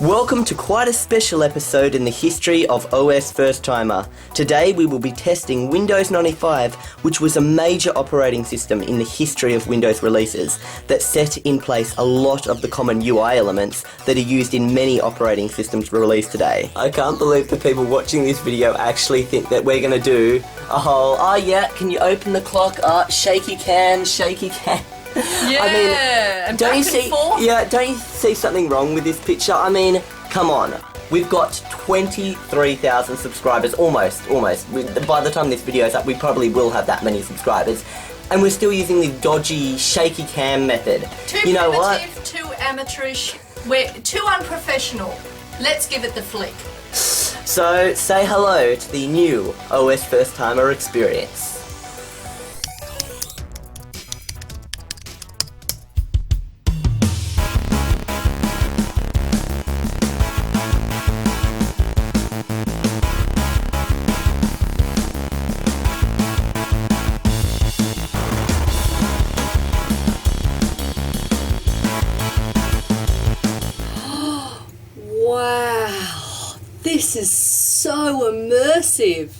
Welcome to quite a special episode in the history of OSFirstTimer. Today we will be testing Windows 95, which was a major operating system in the history of Windows releases that set in place a lot of the common UI elements that are used in many operating systems released today. I can't believe the people watching this video actually think that we're going to do a whole, can you open the clock? Shaky cam. Yeah, and don't you see something wrong with this picture? I mean, come on. We've got 23,000 subscribers, almost. By the time this video is up, we probably will have that many subscribers. And we're still using the dodgy, shaky cam method. Too primitive, too amateurish, we're too unprofessional. Let's give it the flick. So, say hello to the new OSFirstTimer experience. Wow, this is so immersive.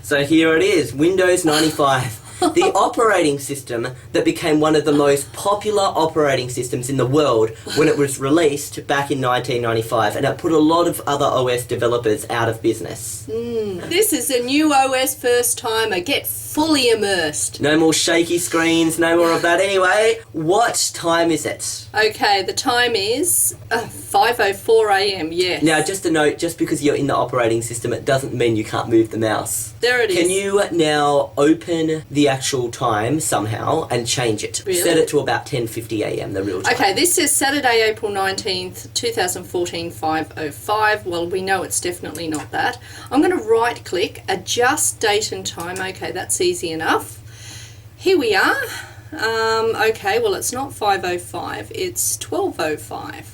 So here it is, Windows 95. The operating system that became one of the most popular operating systems in the world when it was released back in 1995, and it put a lot of other OS developers out of business. This is a new OSFirstTimer. Get fully immersed. No more shaky screens, no more of that. Anyway, what time is it? Okay, the time is 5:04 a.m, yes. Now, just a note, just because you're in the operating system, it doesn't mean you can't move the mouse. There it is. Can you now open the actual time somehow and change it? Really? Set it to about 10:50 a.m, the real time. Okay, this is Saturday, April 19th, 2014, 5:05. Well, we know it's definitely not that. I'm going to right-click, adjust date and time. Okay, that's easy enough. Here we are. Okay, well, it's not 5:05, it's 12:05.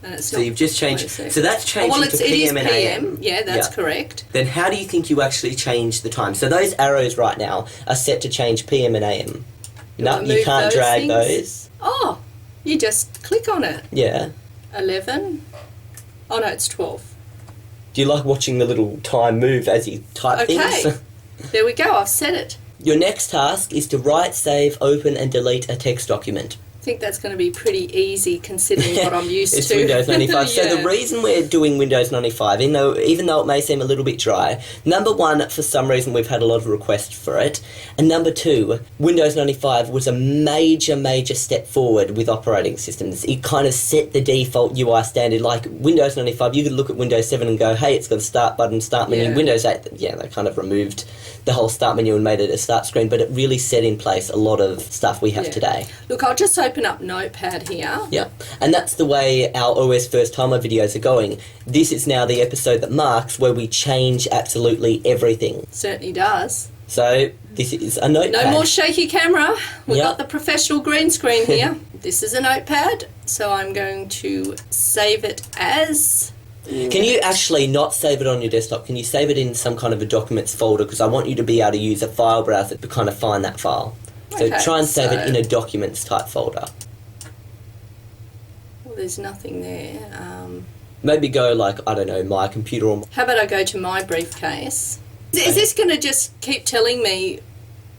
And it's so you've just changed. So that's changing to PM and AM. Yeah, that's correct. Then how do you think you actually change the time? So those arrows right now are set to change PM and AM. No, you can't drag those. Oh, you just click on it. Yeah. 11. Oh no, it's 12. Do you like watching the little time move as you type things? Okay. There we go, I've set it. Your next task is to write, save, open and delete a text document. I think that's going to be pretty easy considering what I'm used it's to. Windows 95. Yeah. So the reason we're doing Windows 95, even though it may seem a little bit dry, number one, for some reason we've had a lot of requests for it, and number two, Windows 95 was a major step forward with operating systems. It kind of set the default UI standard. Like Windows 95, you could look at Windows 7 and go, hey, it's got a start button, start menu. Yeah. Windows 8, they kind of removed the whole start menu and made it a start screen, but it really set in place a lot of stuff we have today. Look, I'll just open up Notepad here. Yeah, and that's the way our OSFirstTimer videos are going. This is now the episode that marks where we change absolutely everything. Certainly does. So this is a notepad. No more shaky camera. We've got the professional green screen here. This is a notepad, so I'm going to save it as... Can you actually not save it on your desktop? Can you save it in some kind of a documents folder? Because I want you to be able to use a file browser to kind of find that file. So try and save it in a documents type folder. Well, there's nothing there. Maybe go my computer or... How about I go to my briefcase? Is this going to just keep telling me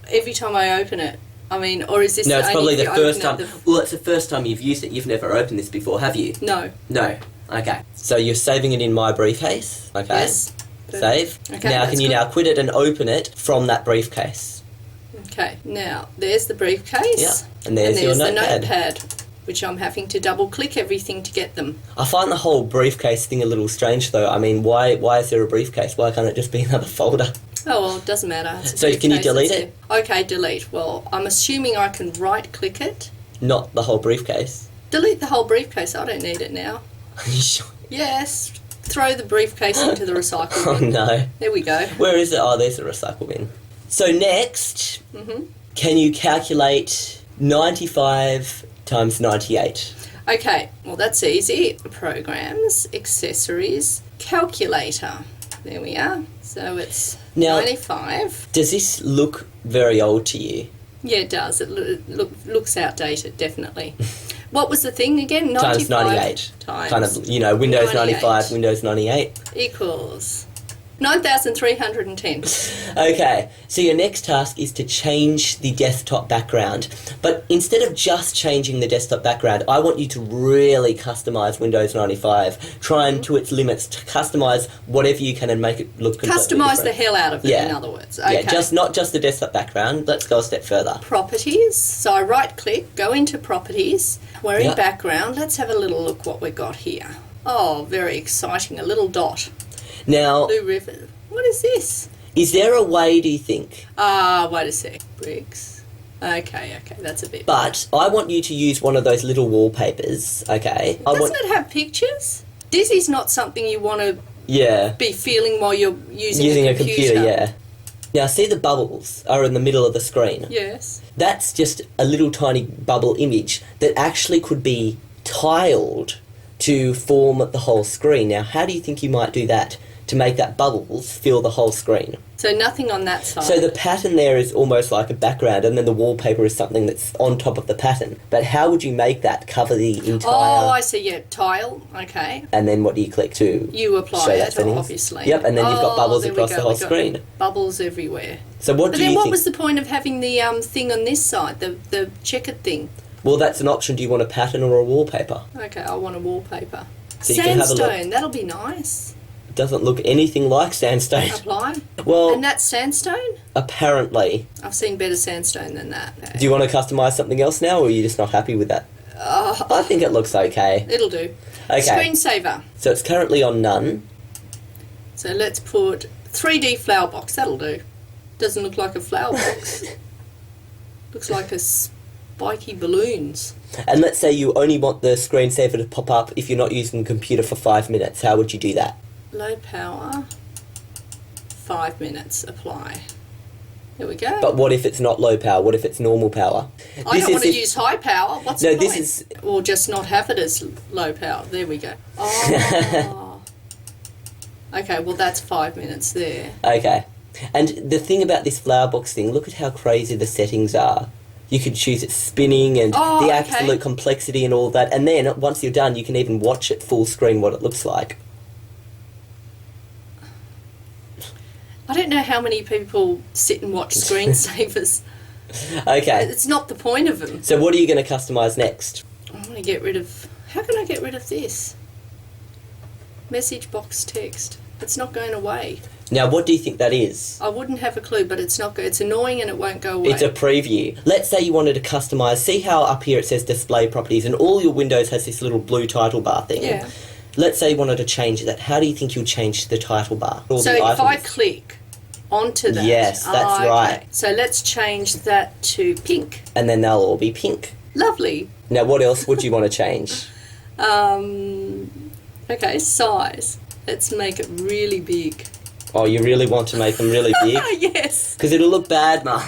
every time I open it? I mean, or is this... No, it's probably the first time. Well, it's the first time you've used it. You've never opened this before, have you? No. No. Okay. So you're saving it in my briefcase. Okay. Yes. Save. Okay, now, can you now quit it and open it from that briefcase? Okay. Now, there's the briefcase. Yeah. And there's your notepad. The notepad, which I'm having to double-click everything to get them. I find the whole briefcase thing a little strange, though. I mean, why is there a briefcase? Why can't it just be another folder? Oh, well, it doesn't matter. So can you delete it? Okay, delete. Well, I'm assuming I can right-click it. Not the whole briefcase? Delete the whole briefcase. I don't need it now. Are you sure? Yes. Throw the briefcase into the recycle bin. Oh, no. There we go. Where is it? Oh, there's the recycle bin. So next, can you calculate 95 times 98? Okay, well, that's easy. Programs, accessories, calculator. There we are. So it's now, 95. Does this look very old to you? Yeah, it does. It looks outdated, definitely. What was the thing again? 95 times 98. Times Kind of, you know, Windows 98 95, Windows 98. equals 9,310. Okay, so your next task is to change the desktop background. But instead of just changing the desktop background, I want you to really customize Windows 95. Try and, to its limits, to customize whatever you can and make it look completely Customize different. the hell out of it, in other words. Okay. Yeah, not just the desktop background. Let's go a step further. Properties. So I right-click, go into Properties. We're in Yep. Background. Let's have a little look what we've got here. Oh, very exciting. A little dot. Now, Blue river. What is this? is there a way, do you think? Wait a sec. Bricks. Okay, that's a bit. But I want you to use one of those little wallpapers, okay? Doesn't it have pictures? This is not something you want to Yeah. be feeling while you're using a computer, yeah. Now, see the bubbles are in the middle of the screen? Yes. That's just a little tiny bubble image that actually could be tiled to form the whole screen. Now, how do you think you might do that to make that bubbles fill the whole screen? So nothing on that side. So the pattern there is almost like a background, and then the wallpaper is something that's on top of the pattern. But how would you make that cover the entire... Oh, I see, yeah. Tile, okay. And then what do you click to? You apply show it, that settings? obviously. Yep, and then you've got bubbles there we across go, the whole we've got screen. Bubbles everywhere. So what But do you then what think? was the point of having the thing on this side, the checkered thing? Well, that's an option. Do you want a pattern or a wallpaper? Okay, I want a wallpaper. So you can have a look. Sandstone, that'll be nice. It doesn't look anything like sandstone. Apply. Well, And that's sandstone? apparently. I've seen better sandstone than that. Okay. Do you want to customise something else now, or are you just not happy with that? I think it looks okay. It'll do. Okay. Screensaver. So it's currently on none. So let's put 3D flower box. That'll do. Doesn't look like a flower box. Looks like a spiky balloons. And let's say you only want the screensaver to pop up if you're not using the computer for 5 minutes. How would you do that? Low power. 5 minutes. Apply. There we go. But what if it's not low power? What if it's normal power? I don't want to use high power. What's the point? is... Or just not have it as low power. There we go. Oh. Okay, well that's 5 minutes there. Okay. And the thing about this flower box thing, look at how crazy the settings are. You can choose it spinning and the absolute complexity and all of that. And then, once you're done, you can even watch it full screen what it looks like. I don't know how many people sit and watch screensavers. Okay. It's not the point of them. So what are you going to customise next? I want to get rid of... How can I get rid of this? Message box text. It's not going away. Now, what do you think that is? I wouldn't have a clue, but it's not good. It's annoying and it won't go away. It's a preview. Let's say you wanted to customise. See how up here it says display properties and all your windows has this little blue title bar thing? Yeah. Let's say you wanted to change that. How do you think you'll change the title bar? All So the if I items? click onto that... Yes, that's okay. right. So let's change that to pink. And then they'll all be pink. Lovely. Now, what else would you want to change? Okay, size. Let's make it really big. Oh, you really want to make them really big? Yes. Because it'll look bad, Mum.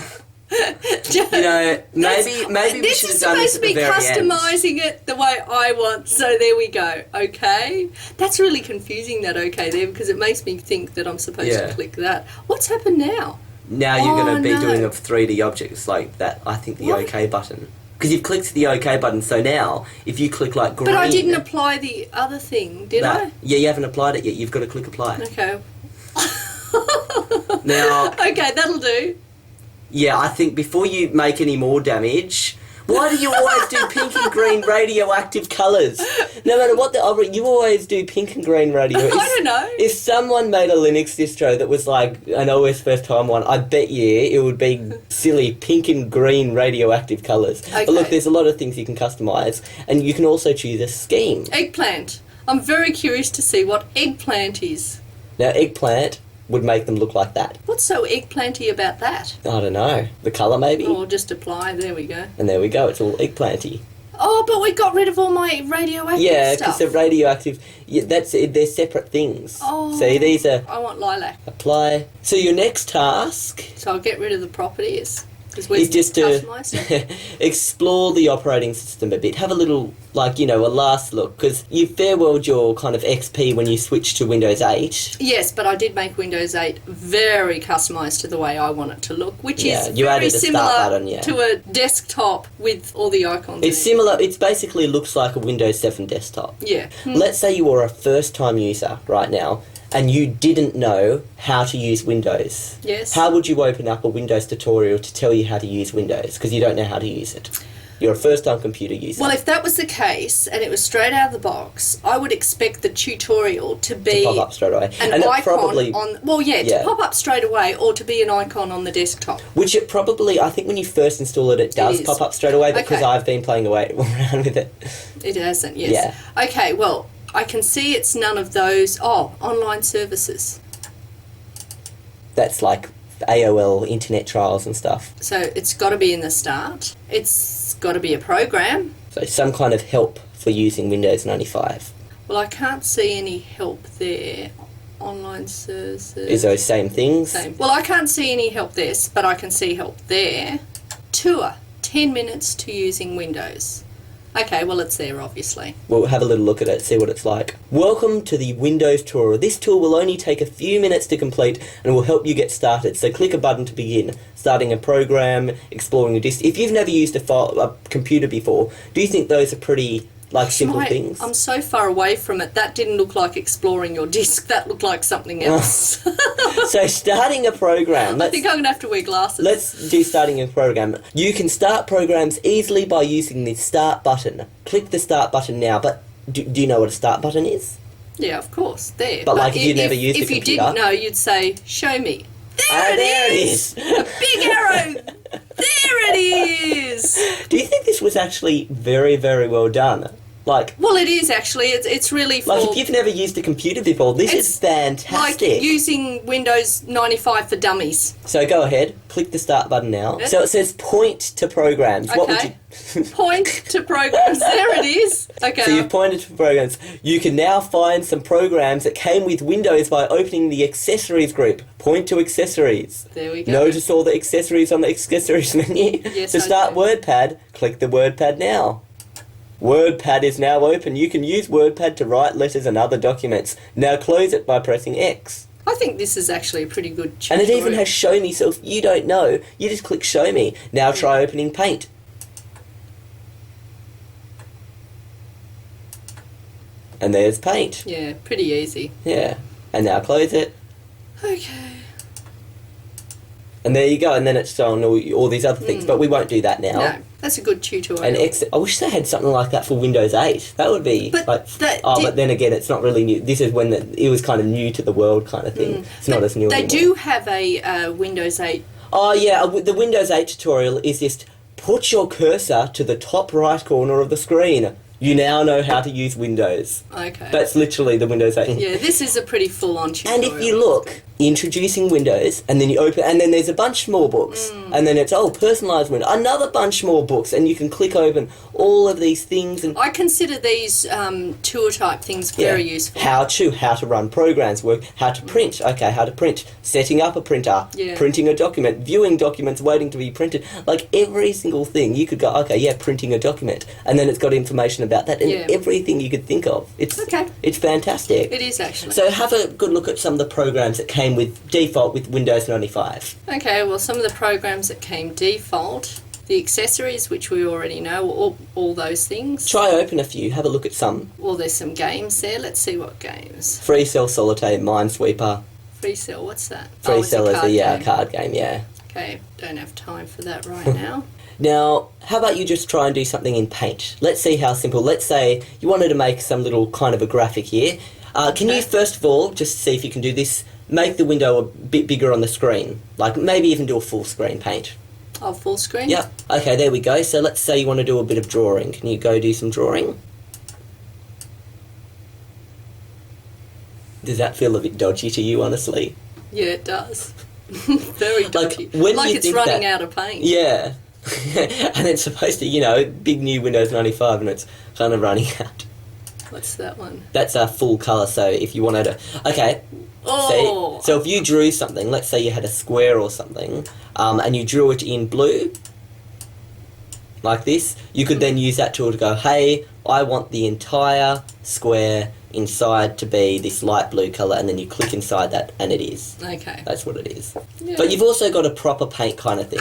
You know, maybe we should have done this at the very end. This is supposed to be customising it the way I want, so there we go, okay? That's really confusing, that okay there, because it makes me think that I'm supposed to click that. What's happened now? Now you're going to be no. doing a 3D objects like that, I think the What? OK button. Because you've clicked the OK button, so now, if you click like green... But I didn't apply the other thing, did I? Yeah, you haven't applied it yet. You've got to click apply. Okay. Now... Okay, that'll do. Yeah, I think before you make any more damage... Why do you always do pink and green radioactive colours? No matter what you always do pink and green radio. I don't know. If someone made a Linux distro that was like an OSFirstTimer one, I bet you it would be silly pink and green radioactive colours. Okay. But look, there's a lot of things you can customise, and you can also choose a scheme. Eggplant. I'm very curious to see what eggplant is. Now, eggplant would make them look like that. What's so eggplanty about that? I don't know. The colour, maybe? Or just apply, there we go. And there we go, it's all eggplanty. Oh, but we got rid of all my radioactive Yeah, stuff. because they're radioactive. Yeah, they're separate things. Oh. See, these are I want lilac. apply. So your next task, So I'll get rid of the properties. Because we've customised it. explore the operating system a bit. Have a little, a last look, because you farewelled your kind of XP when you switched to Windows 8. Yes, but I did make Windows 8 very customised to the way I want it to look, which is you very added a similar start button, to a desktop with all the icons. It's similar. It basically looks like a Windows 7 desktop. Yeah. Let's say you were a first-time user right now, and you didn't know how to use Windows. Yes. How would you open up a Windows tutorial to tell you how to use Windows? Because you don't know how to use it. You're a first-time computer user. Well, if that was the case, and it was straight out of the box, I would expect the tutorial to be... to pop up straight away. An and icon probably, on... Well, to pop up straight away, or to be an icon on the desktop. Which it probably... I think when you first install it, it does pop up straight away, because I've been playing around with it. It hasn't, yes. Yeah. Okay, well... I can see it's none of those. Oh, online services. That's like AOL internet trials and stuff. So it's got to be in the start. It's got to be a program. So some kind of help for using Windows 95. Well, I can't see any help there. Online services. Is those same things? Same. Well, I can't see any help there, but I can see help there. Tour. 10 minutes to using Windows. Okay, well, it's there, obviously. We'll have a little look at it, see what it's like. Welcome to the Windows Tour. This tour will only take a few minutes to complete and will help you get started. So click a button to begin. Starting a program, exploring a disk. If you've never used a computer before, do you think those are pretty... simple things? I'm so far away from it. That didn't look like exploring your disk. That looked like something else. So starting a program. I think I'm going to have to wear glasses. Let's do starting a program. You can start programs easily by using the start button. Click the start button now. But do you know what a start button is? Yeah, of course. There. But if you never used a computer... If you didn't know, you'd say, show me. There it is! A big arrow! There it is! Do you think this was actually very, very well done? Well, it is actually. It's really for... if you've never used a computer before, this is fantastic. Like using Windows 95 for dummies. So go ahead, click the start button now. So it says point to programs. Okay. What would you... Point to programs. There it is. Okay. So you've pointed to programs. You can now find some programs that came with Windows by opening the accessories group. Point to accessories. There we go. Notice all the accessories on the accessories menu. Yes, to start Wordpad, click the Wordpad now. Wordpad is now open. You can use Wordpad to write letters and other documents. Now close it by pressing X. I think this is actually a pretty good tutorial. And it even has Show Me, so if you don't know, you just click Show Me. Now try opening Paint. And there's Paint. Yeah, pretty easy. Yeah. And now close it. Okay. And there you go, and then it's on all these other things, but we won't do that now. No, that's a good tutorial. And I wish they had something like that for Windows 8. That would be but then again, it's not really new. This is when it was kind of new to the world kind of thing. It's not as new anymore. They do have a Windows 8. Oh yeah, the Windows 8 tutorial is just put your cursor to the top right corner of the screen. You now know how to use Windows. Okay. That's literally the Windows 8. Yeah, this is a pretty full-on tutorial. And if you look, introducing Windows, and then you open, and then there's a bunch more books, and then it's, personalised Windows, another bunch more books, and you can click open all of these things. And I consider these tour-type things very useful. How to run programs, how to print, how to print, setting up a printer, printing a document, viewing documents waiting to be printed, every single thing. You could go, printing a document, and then it's got information about that, and everything you could think of. It's fantastic. It is actually. So have a good look at some of the programs that came with default with Windows 95. Okay, well, some of the programs that came default, the accessories, which we already know, all those things. Try open a few, have a look at some. Well, there's some games there. Let's see what games. Free Cell Solitaire, Minesweeper. Free Cell, what's that? Free Cell is a card game, yeah. Okay, don't have time for that right now. Now, how about you just try and do something in Paint? Let's see how simple. Let's say you wanted to make some little kind of a graphic here. Can you, first of all, just see if you can do this, make the window a bit bigger on the screen? Maybe even do a full screen Paint. Oh, full screen? Yep. Okay, there we go. So let's say you want to do a bit of drawing. Can you go do some drawing? Does that feel a bit dodgy to you, honestly? Yeah, it does. Very dodgy. When it's running out of paint. Yeah. And it's supposed to, big new Windows 95 and it's kind of running out. What's that one? That's a full colour, so if you wanted to... Okay, Oh! see? So if you drew something, let's say you had a square or something, and you drew it in blue, like this, you could then use that tool to go, hey, I want the entire square inside to be this light blue colour, and then you click inside that, and it is. Okay. That's what it is. Yeah. But you've also got a proper paint kind of thing.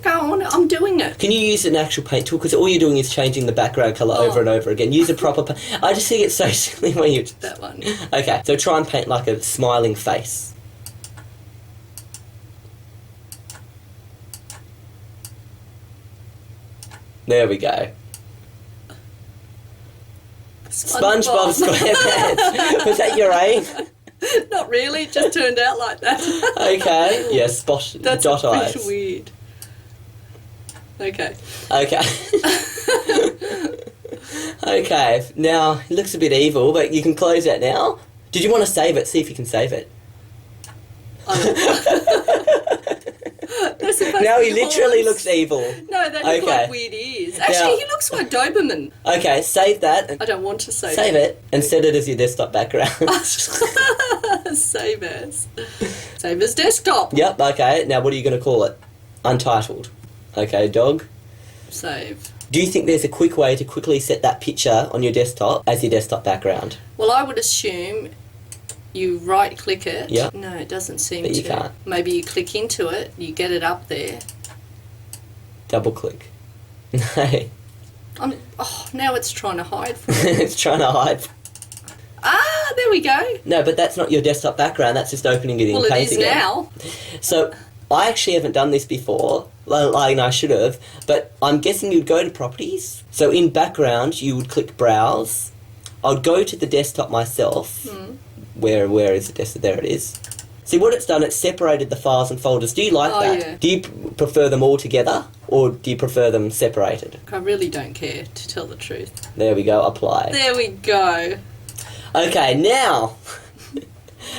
Go on, I'm doing it. Can you use an actual paint tool? Because all you're doing is changing the background colour over and over again. Use a proper paint. I just think it's so silly when you... That one. Okay, so try and paint like a smiling face. There we go. SpongeBob SquarePants. Was that your aim? Not really, it just turned out like that. Okay, yeah, That's dot a eyes. bit weird. Okay. Okay. Okay, now, it looks a bit evil, but you can close that now. Did you want to save it? See if you can save it. Now he literally looks evil. No, they look like weird ears. Actually, Now- he looks like Doberman. Okay, save that. I don't want to save It and set it as your desktop background. Save as. Save as desktop. Yep, okay. Now what are you going to call it? Untitled. Okay, dog. Save. Do you think there's a quick way to quickly set that picture on your desktop as your desktop background? Well, I would assume you right-click it. Yeah. No, it doesn't seem But to. you can't. Maybe you click into it, you get it up there. Double click. No. Now it's trying to hide from me. It's trying to hide. Ah, there we go. No, but that's not your desktop background. That's just opening it in Well, it Paint is again. now. So, I actually haven't done this before, like I should have, but I'm guessing you'd go to Properties. So in Background, you would click Browse. I would go to the desktop myself. Where is the desktop? There it is. See what it's done, it's separated the files and folders. Do you like that? Yeah. Do you prefer them all together, or do you prefer them separated? I really don't care, to tell the truth. There we go, apply. There we go. Okay, now,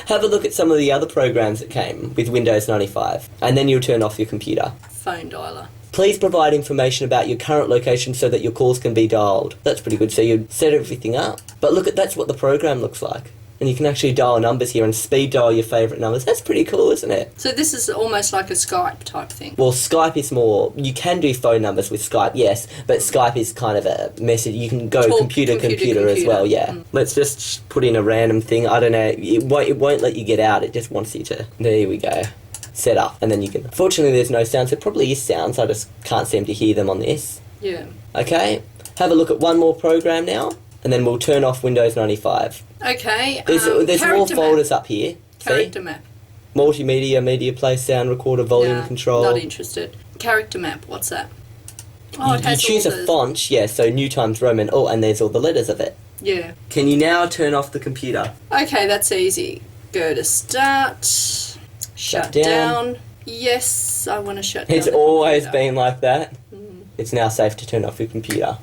have a look at some of the other programs that came with Windows 95, and then you'll turn off your computer. Phone dialer. Please provide information about your current location so that your calls can be dialed. That's pretty good, so you set everything up. But look, that's what the program looks like. And you can actually dial numbers here and speed dial your favourite numbers. That's pretty cool, isn't it? So this is almost like a Skype type thing. Well, Skype is more... You can do phone numbers with Skype, yes, but Skype is kind of a message. You can go Talk computer as well, yeah. Let's just put in a random thing. I don't know. It won't let you get out. It just wants you to... There we go. Set up. And then you can... Fortunately, there's no sound. So it probably is sounds. I just can't seem to hear them on this. Yeah. Okay. Have a look at one more program now, and then we'll turn off Windows 95. Okay. There's more folders up here. Character See? map. Multimedia, media play, sound recorder, volume Nah, control. Not interested. Character map. What's that? Oh, it You has choose all a the... font, yeah, so New Times Roman. Oh, and there's all the letters of it. Yeah. Can you now turn off the computer? Okay, that's easy. Go to start. Shut down. Yes, I want to shut down. It's the always computer. been like that. It's now safe to turn off your computer.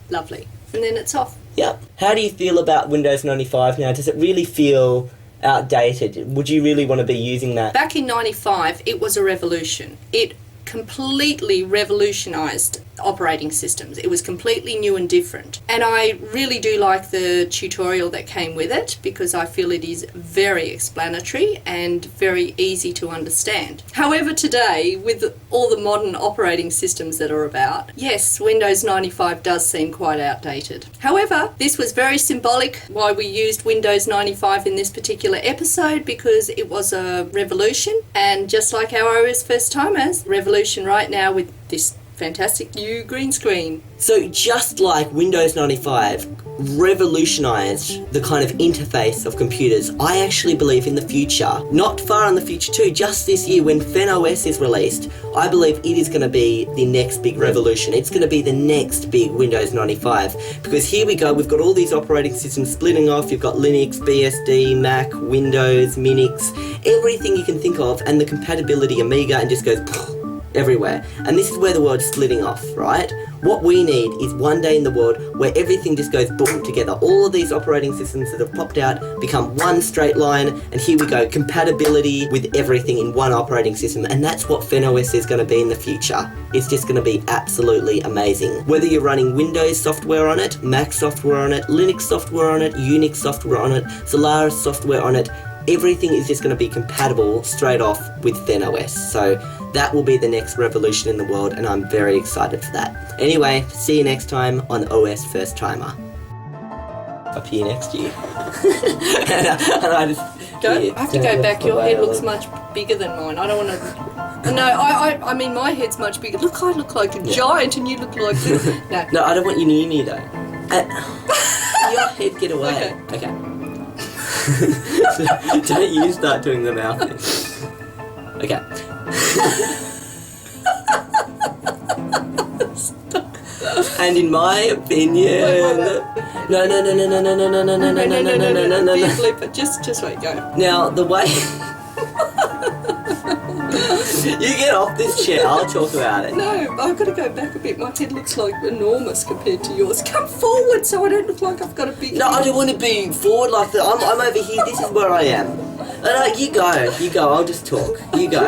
Lovely. And then it's off. Yep. How do you feel about Windows 95 now? Does it really feel outdated? Would you really want to be using that? Back in 95, it was a revolution. It completely revolutionized operating systems. It was completely new and different. And I really do like the tutorial that came with it because I feel it is very explanatory and very easy to understand. However, today, with all the modern operating systems that are about, yes, Windows 95 does seem quite outdated. However, this was very symbolic why we used Windows 95 in this particular episode because it was a revolution, and just like our OSFirstTimers, revolution right now with this fantastic new green screen. So just like Windows 95 revolutionized the kind of interface of computers, I actually believe in the future, not far in the future too, just this year when FenOS is released, I believe it is going to be the next big revolution. It's going to be the next big Windows 95 because here we go, we've got all these operating systems splitting off. You've got Linux, BSD, Mac, Windows, Minix, everything you can think of, and the compatibility Amiga, and just goes everywhere. And this is where the world's splitting off, right? What we need is one day in the world where everything just goes boom together. All of these operating systems that have popped out become one straight line, and here we go, compatibility with everything in one operating system, and that's what FenOS is going to be in the future. It's just going to be absolutely amazing. Whether you're running Windows software on it, Mac software on it, Linux software on it, Unix software on it, Solaris software on it, everything is just going to be compatible straight off with FenOS. So that will be the next revolution in the world, and I'm very excited for that. Anyway, see you next time on OSFirstTimer. Up here next to you. and I just... I have to go back. Your head looks much bigger than mine. I don't want to... No, I mean, my head's much bigger. Look, I look like a giant and you look like this. No. No, I don't want you near me, though. Your head, get away. Okay. Don't you start doing the mouth thing. Okay. And in my opinion... No. Just wait, go. Now, the way... You get off this chair, I'll talk about it. No, I've got to go back a bit. My head looks like enormous compared to yours. Come forward so I don't look like I've got a big No, head. I don't want to be forward like that. I'm over here, this is where I am. You go, I'll just talk. You go.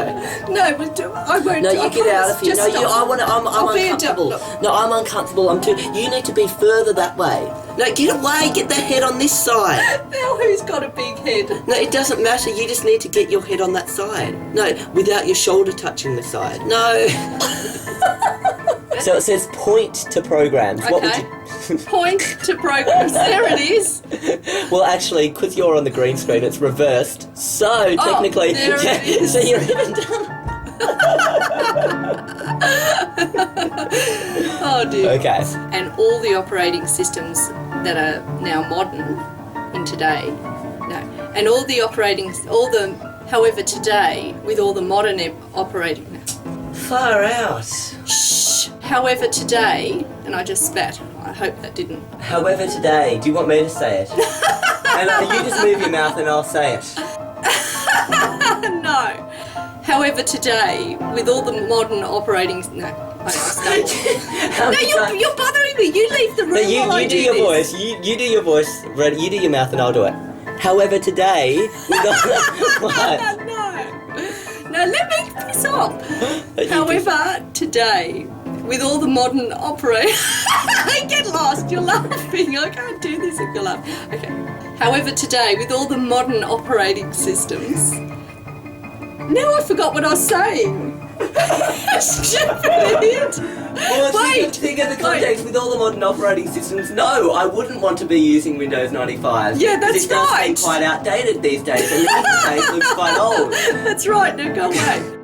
No, but I won't. No, you get out of here. No, I'm uncomfortable. No, I'm uncomfortable. You need to be further that way. No, get away, get the head on this side. Now who's got a big head? No, it doesn't matter, you just need to get your head on that side. No, without your shoulder touching the side. No. So it says point to programs. Okay. What would you... Point to programs. There it is. Well, actually, because you're on the green screen, it's reversed. So, technically... there it is. So you're even done. Oh dear. Okay. And all the operating systems that are now modern in today, and however today, with all the modern operating... Far out. Shh. However today, and I just spat. I hope that didn't. However today, do you want me to say it? And you just move your mouth and I'll say it. No. However today, with all the modern operating... No, you're bothering me. You leave the room while I do your this. voice. You do your voice. Ready? You do your mouth and I'll do it. However today, with all what? No, let me piss off. However, today, with all the modern operating... I get lost, you're laughing. I can't do this if you're laughing. Okay. However, today, with all the modern operating systems... Now I forgot what I was saying. Stupid idiot. Well, think of the context with all the modern operating systems. No, I wouldn't want to be using Windows 95. Yeah, that's right. It does seem quite outdated these days, and the interface looks quite old. That's right. Now go away.